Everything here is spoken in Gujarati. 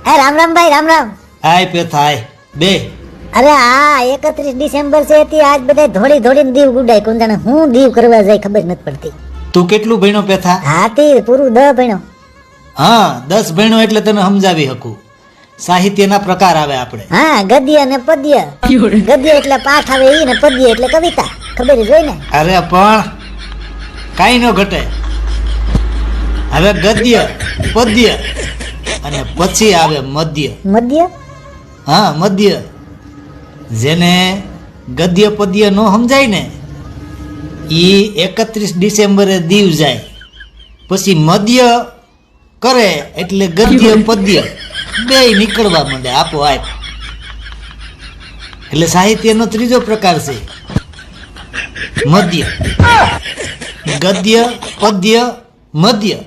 હે રામ રામ ભાઈ, રામ રામ. હાય પેથાય બે. અરે હા 31 ડિસેમ્બર છે તે આજ બધા ધોળી ધોળીને દીવ ગુડાય. કોણ જાણે હું દીવ કરવા જાય ખબર નથી પડતી. તું કેટલું ભણ્યો પેથા? હાથી પૂરું 10 ભણ્યો. હા 10 ભણ્યો એટલે તને સમજાવી શકું. સાહિત્યના પ્રકાર આવે આપણે. હા ગદ્ય અને પદ્ય. ગદ્ય એટલે પાઠ આવે ઈ ને પદ્ય એટલે કવિતા. ખબર જ હોય ને. અરે પણ કાંઈ ન ઘટે. હવે ગદ્ય, પદ્ય અને પછી આવે મદ્ય. મદ્ય હા મદ્ય. જેને ગદ્ય પદ્ય ન સમજાય ને ઈ 31 ડિસેમ્બરે દીવ જાય, પછી મદ્ય કરે એટલે ગદ્ય પદ્ય બે નીકળવા માંડે આપોઆપ. એટલે સાહિત્યનો ત્રીજો પ્રકાર છે મદ્ય. ગદ્ય, પદ્ય, મદ્ય.